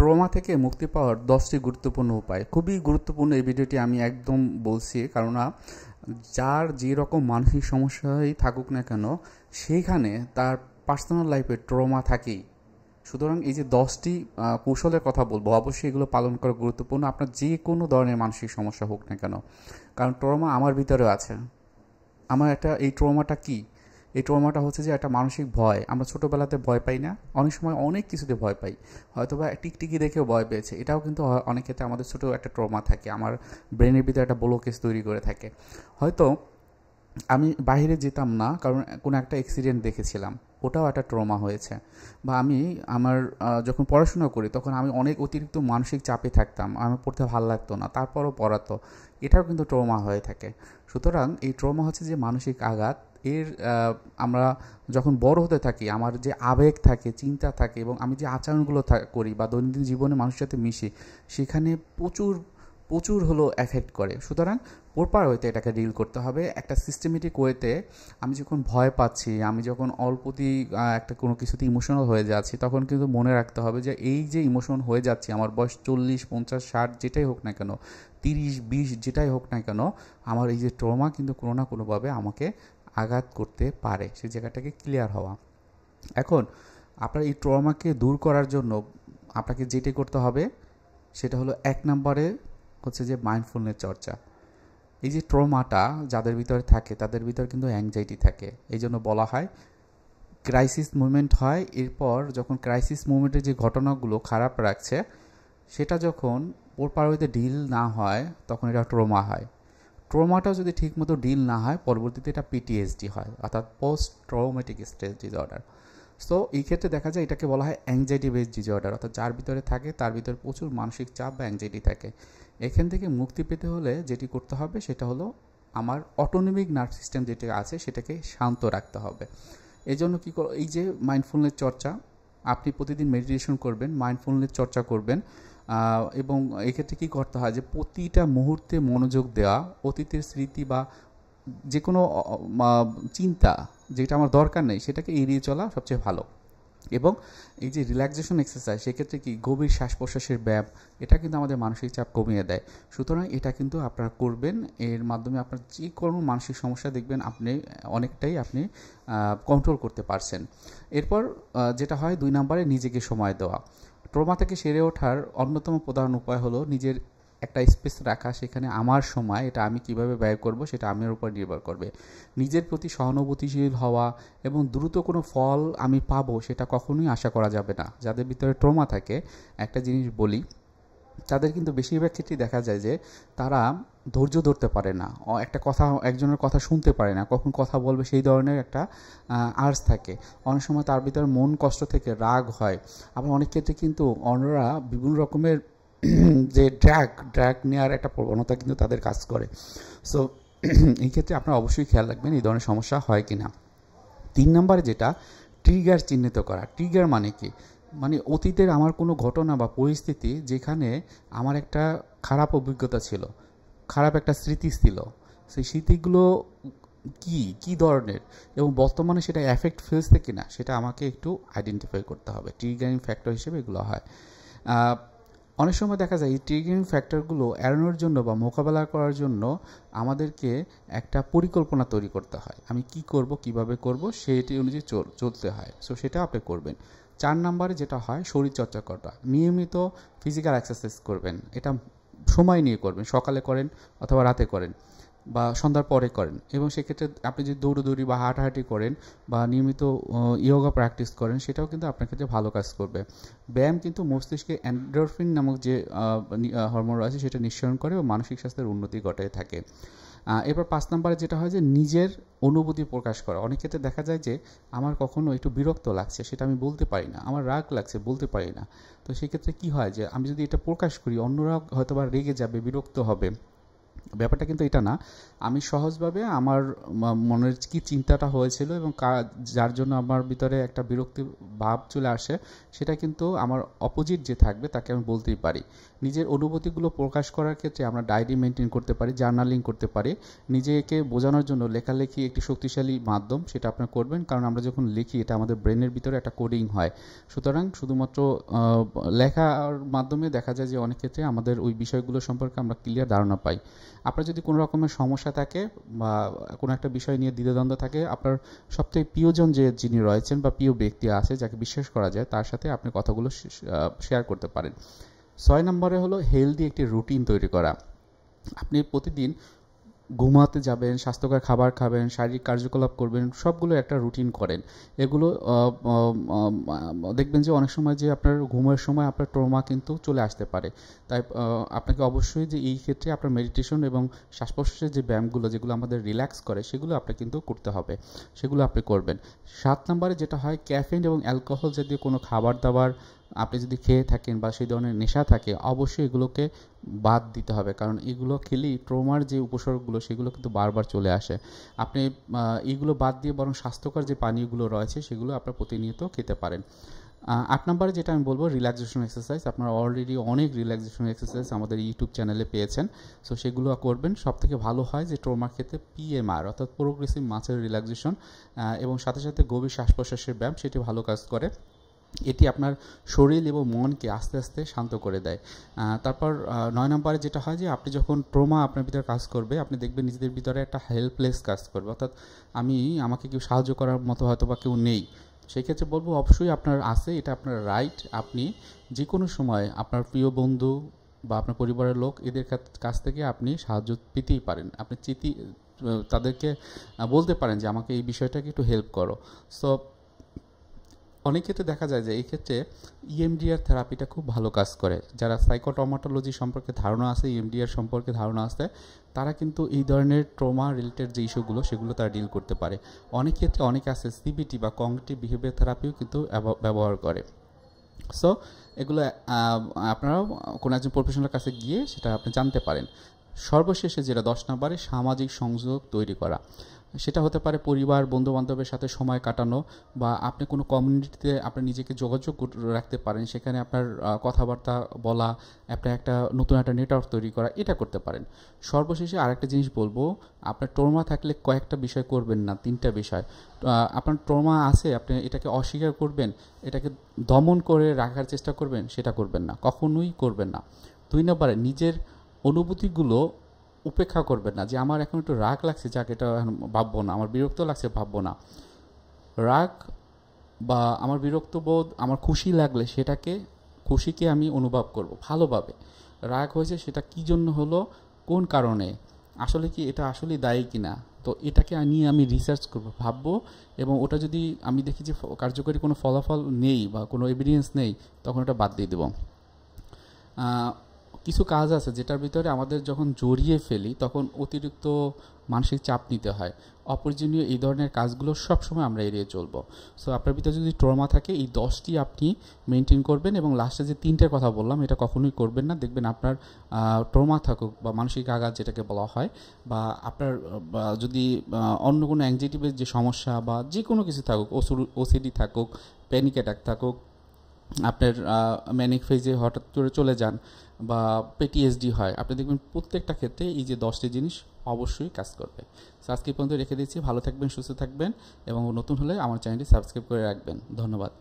Trauma থেকে মুক্তি পাওয়ার 10টি গুরুত্বপূর্ণ উপায়। খুবই গুরুত্বপূর্ণ এই ভিডিওটি আমি একদম বলছি, কেননা যার যে রকম মানসিক সমস্যাই থাকুক না কেন সেইখানে তার পার্সোনাল লাইফে ট্রমা থাকেই। সুতরাং এই যে 10টি কৌশলের কথা বলবো, অবশ্যই এগুলো পালন করা গুরুত্বপূর্ণ আপনার যে কোনো ধরনের মানসিক সমস্যা হোক না কেন। কারণ ট্রমা আমার ভিতরেও আছে। আমার এই ট্রমাটা কি? এই ট্রমাটা হচ্ছে যে একটা মানসিক ভয়। আমরা ছোটোবেলাতে ভয় পাই না? অনেক সময় অনেক কিছুতে ভয় পাই। হয়তো বা টিকটিকি দেখেও ভয় পেয়েছে। এটাও কিন্তু অনেক ক্ষেত্রে আমাদের ছোটো একটা ট্রমা থাকে, আমার ব্রেনের ভিতরে একটা ব্লকেজ তৈরি করে থাকে। হয়তো আমি বাইরে যেতাম না কারণ কোনো একটা অ্যাক্সিডেন্ট দেখেছিলাম, ওটাও একটা ট্রমা হয়েছে। বা আমি যখন পড়াশোনা করি তখন আমি অনেক অতিরিক্ত মানসিক চাপে থাকতাম, আমার পড়তে ভালো লাগতো না, তারপরও পড়াতো, এটাও কিন্তু ট্রমা হয়ে থাকে। সুতরাং এই ট্রমা হচ্ছে যে মানসিক আঘাত। আমরা যখন বড় হতে থাকি আমার যে আবেগ থাকে, চিন্তা থাকে এবং আমি যে আচরণগুলো করি বা দৈনন্দিন জীবনে মানুষের সাথে মিশি, সেখানে প্রচুর প্রচুর হলো এফেক্ট করে। সুতরাং প্রপার ওয়েতে এটাকে ডিল করতে হবে, একটা সিস্টেমেটিক ওয়েতে। আমি যখন ভয় পাচ্ছি, আমি যখন অল্পতেই একটা কোনো কিছুতে ইমোশনাল হয়ে যাচ্ছি, তখন কিন্তু মনে রাখতে হবে যে এই যে ইমোশন হয়ে যাচ্ছে, আমার বয়স 40, 50, 60 যেটাই হোক না কেন, 30, 20 যেটাই হোক না কেন, আমার এই যে ট্রমা কিন্তু কোনো না কোনোভাবে আমাকে আঘাত করতে পারে। সেই জায়গাটাকে ক্লিয়ার হওয়া। এখন আপনার এই ট্রমাকে দূর করার জন্য আপনাকে যেটি করতে হবে সেটা হলো 1 নম্বরে হচ্ছে যে মাইন্ডফুলনেস চর্চা। এই যে ট্রমাটা যাদের ভিতরে থাকে তাদের ভিতরে কিন্তু অ্যাংজাইটি থাকে, এই জন্য বলা হয় ক্রাইসিস মুভমেন্ট হয়। এরপর যখন ক্রাইসিস মুভমেন্টের যে ঘটনাগুলো খারাপ রাখছে সেটা যখন প্রপার ওয়েতে ডিল না হয় তখন এটা ট্রমা হয়। ট্রমাটা যদি ঠিকমতো ডিল না হয় পরবর্তীতে এটা পিটিএসডি হয়, অর্থাৎ post traumatic stress disorder. So এই ক্ষেত্রে দেখা যায় এটাকে বলা হয় অ্যাংজাইটি বেসড ডিসঅর্ডার, অর্থাৎ যার ভিতরে থাকে তার ভিতরে প্রচুর মানসিক চাপ বা অ্যাংজাইটি থাকে। এখান থেকে মুক্তি পেতে হলে যেটি করতে হবে সেটা হলো আমার অটোনমিক নার্ভ সিস্টেম যেটা আছে সেটাকে শান্ত রাখতে হবে। এই জন্য এই যে মাইন্ডফুলনেস চর্চা, আপনি প্রতিদিন মেডিটেশন করবেন, মাইন্ডফুলনেস চর্চা করবেন, এবং এক্ষেত্রে কী করতে হয় যে প্রতিটা মুহূর্তে মনোযোগ দেওয়া, অতীতের স্মৃতি বা যে কোনো চিন্তা যেটা আমার দরকার নেই সেটাকে এড়িয়ে চলা সবচেয়ে ভালো। এবং এই যে রিল্যাক্সেশন এক্সারসাইজ, সেক্ষেত্রে গভীর শ্বাস প্রশ্বাসের ব্যায়াম, এটা কিন্তু আমাদের মানসিক চাপ কমিয়ে দেয়। সুতরাং এটা কিন্তু আপনারা করবেন, এর মাধ্যমে আপনার যে কোনো মানসিক সমস্যা দেখবেন আপনি অনেকটাই কন্ট্রোল করতে পারছেন। এরপর যেটা হয় 2 নম্বরে নিজেকে সময় দেওয়া। ট্রমা থেকে সেরে ওঠার অন্যতম প্রধান উপায় হলো নিজের একটা স্পেস রাখা, সেখানে আমার সময় এটা আমি কিভাবে ব্যয় করব সেটা আমার উপর নির্ভর করবে। নিজের প্রতি সহানুভূতিশীল হওয়া এবং দ্রুত কোনো ফল আমি পাবো সেটা কখনোই আশা করা যাবে না। যাদের ভিতরে ট্রমা থাকে, একটা জিনিস বলি, তাদের কিন্তু বেশিরভাগ ক্ষেত্রেই দেখা যায় যে তারা ধৈর্য ধরতে পারে না, একজনের কথা শুনতে পারে না, কখন কথা বলবে সেই ধরনের একটা আর্জ থাকে। অনেক সময় তার ভিতরে মন কষ্ট থেকে রাগ হয়। আবার অনেক ক্ষেত্রে কিন্তু অন্যরা বিভিন্ন রকমের যে ড্রাগ নেওয়ার একটা প্রবণতা কিন্তু তাদের কাজ করে। সো এই ক্ষেত্রে আপনারা অবশ্যই খেয়াল রাখবেন এই ধরনের সমস্যা হয় কি না। 3 নম্বরে যেটা, ট্রিগার চিহ্নিত করা। ট্রিগার মানে কি? মানে অতীতের আমার কোনো ঘটনা বা পরিস্থিতি যেখানে আমার একটা খারাপ অভিজ্ঞতা ছিল, খারাপ একটা স্মৃতি ছিল, সেই স্মৃতিগুলো কী ধরনের এবং বর্তমানে সেটা এফেক্ট ফেলছে কিনা সেটা আমাকে একটু আইডেন্টিফাই করতে হবে। ট্রিগারিং ফ্যাক্টর হিসেবে এগুলো হয়। অনেক সময় দেখা যায় এই ট্রিগারিং ফ্যাক্টরগুলো এড়ানোর জন্য বা মোকাবেলা করার জন্য আমাদেরকে একটা পরিকল্পনা তৈরি করতে হয়। আমি কি করব, কিভাবে করব, সেটি অনুযায়ী চলতে হয়। সো সেটা আপনি করবেন। 4 নম্বরে যেটা হয়, শরীরচর্চা করা। নিয়মিত ফিজিক্যাল এক্সারসাইজ করবেন, এটা সময় নিয়ে করবেন, সকালে করেন অথবা রাতে করেন বা সন্ধ্যার পরে করেন। এবং সেক্ষেত্রে আপনি যদি দৌড়াদৌড়ি বা হাঁটাহাঁটি করেন বা নিয়মিত ইয়োগা প্র্যাকটিস করেন, সেটাও কিন্তু আপনার ক্ষেত্রে ভালো কাজ করবে। ব্যায়াম কিন্তু মস্তিষ্কে এন্ডোরফিন নামক যে হরমোন রয়েছে সেটা নিঃসরণ করে এবং মানসিক স্বাস্থ্যের উন্নতি ঘটে থাকে। এবার 5 নম্বরে যেটা হয় যে নিজের অনুভূতি প্রকাশ করা। অনেক ক্ষেত্রে দেখা যায় যে আমার কখনো একটু বিরক্ত লাগছে, সেটা আমি বলতে পারি না, আমার রাগ লাগছে, বলতে পারি না। তো সেক্ষেত্রে কি হয় যে আমি যদি এটা প্রকাশ করি, অন্যরা হয়তো বা রেগে যাবে, বিরক্ত হবে, ব্যাপারটা কিন্তু এটা না। আমি সহজভাবে আমার মনের কি চিন্তাটা হয়েছিল এবং যার জন্য আমার ভিতরে একটা বিরক্তি ভাব চলে আসে, সেটা কিন্তু আমার অপোজিট যে থাকবে তাকে আমি বলতেই পারি। নিজের অনুভূতিগুলো প্রকাশ করার ক্ষেত্রে আমরা ডায়েরি মেনটেন করতে পারি, জার্নালিং করতে পারি। নিজেকে বোঝানোর জন্য লেখালেখি একটি শক্তিশালী মাধ্যম, সেটা আপনারা করবেন, কারণ আমরা যখন লিখি এটা আমাদের ব্রেনের ভিতরে একটা কোডিং হয়। সুতরাং শুধুমাত্র লেখার মাধ্যমে দেখা যায় যে অনেক ক্ষেত্রে আমাদের ওই বিষয়গুলো সম্পর্কে আমরা ক্লিয়ার ধারণা পাই। আপনার যদি কোনো রকমের সমস্যা থাকে বা কোনো একটা বিষয় নিয়ে দ্বিধাদ্বন্দ্ব থাকে, আপনার সবথেকে প্রিয়জন যিনি রয়েছেন বা প্রিয় ব্যক্তি আছে যাকে বিশ্বাস করা যায়, তার সাথে আপনি কথাগুলো শেয়ার করতে পারেন। 6 নম্বরে হলো হেলদি একটি রুটিন তৈরি করা। আপনি প্রতিদিন ঘুমাতে যাবেন, স্বাস্থ্যকর খাবার খাবেন, শারীরিক কার্যকলাপ করবেন, সবগুলো একটা রুটিন করেন। এগুলো দেখবেন যে অনেক সময় যে আপনার ঘুমের সময় আপনার ট্রমা কিন্তু চলে আসতে পারে। তাই আপনাকে অবশ্যই যে এই ক্ষেত্রে আপনার মেডিটেশন এবং শ্বাস প্রশ্বাসের যে ব্যায়ামগুলো যেগুলো আমাদের রিল্যাক্স করে সেগুলো আপনাকে কিন্তু করতে হবে, সেগুলো আপনি করবেন। 7 নম্বরে যেটা হয়, ক্যাফেইন এবং অ্যালকোহল জাতীয় কোনো খাবার দাবার আপনি যদি খেয়ে থাকেন বা সেই ধরনের নেশা থাকে, অবশ্যই এগুলোকে বাদ দিতে হবে, কারণ এগুলো খেলেই ট্রমার যে উপসর্গগুলো সেগুলো কিন্তু বারবার চলে আসে। আপনি এইগুলো বাদ দিয়ে বরং স্বাস্থ্যকর যে পানীয়গুলো রয়েছে সেগুলো আপনার প্রতিনিয়ত খেতে পারেন। 8 নম্বরে যেটা আমি বলবো, রিল্যাক্সেশন এক্সারসাইজ। আপনারা অলরেডি অনেক রিল্যাক্সেশন এক্সারসাইজ আমাদের ইউটিউব চ্যানেলে পেয়েছেন, সো সেগুলো করবেন। সবথেকে ভালো হয় যে ট্রমার ক্ষেত্রে পিএমআর অর্থাৎ প্রোগ্রেসিভ মাসেল রিল্যাক্সেশন এবং সাথে সাথে গভীর শ্বাস প্রশ্বাসের ব্যায়াম, সেটি ভালো কাজ করে। এটি আপনার শরীর এবং মনকে আস্তে আস্তে শান্ত করে দেয়। তারপর 9 নম্বরে যেটা হয় যে আপনি যখন ট্রমা আপনার ভিতরে কাজ করবে, আপনি দেখবেন নিজেদের ভিতরে একটা হেল্পলেস কাজ করবে, অর্থাৎ আমাকে কেউ সাহায্য করার মতো হয়তো বা কেউ নেই। সেই ক্ষেত্রে বলবো অবশ্যই আপনার আছে, এটা আপনার রাইট। আপনি যে কোনো সময় আপনার প্রিয় বন্ধু বা আপনার পরিবারের লোক এদের কাছ থেকে আপনি সাহায্য পেতেই পারেন। আপনি তাদেরকে বলতে পারেন যে আমাকে এই বিষয়টাকে একটু হেল্প করো। সো অনেক ক্ষেত্রে দেখা যায় যে এই ক্ষেত্রে ইএমডিআর থেরাপিটা খুব ভালো কাজ করে। যারা সাইকোটমাটোলজি সম্পর্কে ধারণা আছে, ইএমডিআর সম্পর্কে ধারণা আছে, তারা কিন্তু এই ধরনের ট্রমা রিলেটেড যে ইস্যুগুলো সেগুলো তারা ডিল করতে পারে। অনেক ক্ষেত্রে অনেকে আছে সিবিটি বা কগনিটিভ বিহেভিয়ার থেরাপিও কিন্তু ব্যবহার করে। সো এগুলো আপনারাও কোনো একজন প্রফেশনালের কাছে গিয়ে সেটা আপনি জানতে পারেন। সর্বশেষে যেটা 10 নম্বরে, সামাজিক সংযোগ তৈরি করা। সেটা হতে পারে পরিবার, বন্ধুবান্ধবের সাথে সময় কাটানো, বা আপনি কোনো কমিউনিটিতে আপনি নিজেকে যোগাযোগ রাখতে পারেন, সেখানে আপনার কথাবার্তা বলা, আপনি একটা নতুন একটা নেটওয়ার্ক তৈরি করা, এটা করতে পারেন। সর্বশেষে আরেকটা জিনিস বলবো, আপনার ট্রমা থাকলে কয়েকটা বিষয় করবেন না, 3টা বিষয়। আপনার ট্রমা আছে, আপনি এটাকে অস্বীকার করবেন, এটাকে দমন করে রাখার চেষ্টা করবেন, সেটা করবেন না, কখনোই করবেন না। 2 নম্বরে, নিজের অনুভূতিগুলো উপেক্ষা করবেন না, যে আমার এখন একটু রাগ লাগছে, যাক এটা ভাববো না, আমার বিরক্ত লাগছে ভাববো না। রাগ বা আমার বিরক্ত বোধ, আমার খুশি লাগলে খুশিকে আমি অনুভব করব ভালোভাবে। রাগ হয়েছে সেটা কি জন্য হলো, কোন কারণে, আসলে কি এটা আসলে দায়ী কিনা, তো এটাকে নিয়ে আমি রিসার্চ করব, ভাববো, এবং ওটা যদি আমি দেখি যে কার্যকরী কোনো ফলাফল নেই বা কোনো এভিডেন্স নেই, তখন ওটা বাদ দিয়ে দেব। কিছু কাজ আছে যেটার ভিতরে আমাদের যখন জড়িয়ে ফেলি তখন অতিরিক্ত মানসিক চাপ নিতে হয়। অপ্রয়োজনীয় এই ধরনের কাজগুলো সবসময় আমরা এড়িয়ে চলবো। সো আপনার ভিতরে যদি ট্রমা থাকে, এই 10টি আপনি মেনটেন করবেন, এবং লাস্টে যে 3টের কথা বললাম এটা কখনোই করবেন না। দেখবেন আপনার ট্রমা থাকুক বা মানসিক আঘাত যেটাকে বলা হয়, বা আপনার যদি অন্য কোনো অ্যাংজাইটি বেস যে সমস্যা বা যে কোনো কিছু থাকুক, ওসিডি থাকুক, প্যানিক অ্যাটাক থাকুক, আপনার ম্যানিক ফেজে হঠাৎ করে চলে যান, বা পিটিএসডি হয়, আপনি দেখবেন প্রত্যেকটা ক্ষেত্রে এই যে 10টি জিনিস অবশ্যই কাজ করবে। আজকে পর্যন্ত রেখে দিচ্ছি। ভালো থাকবেন, সুস্থ থাকবেন, এবং নতুন হলে আমার চ্যানেলটি সাবস্ক্রাইব করে রাখবেন। ধন্যবাদ।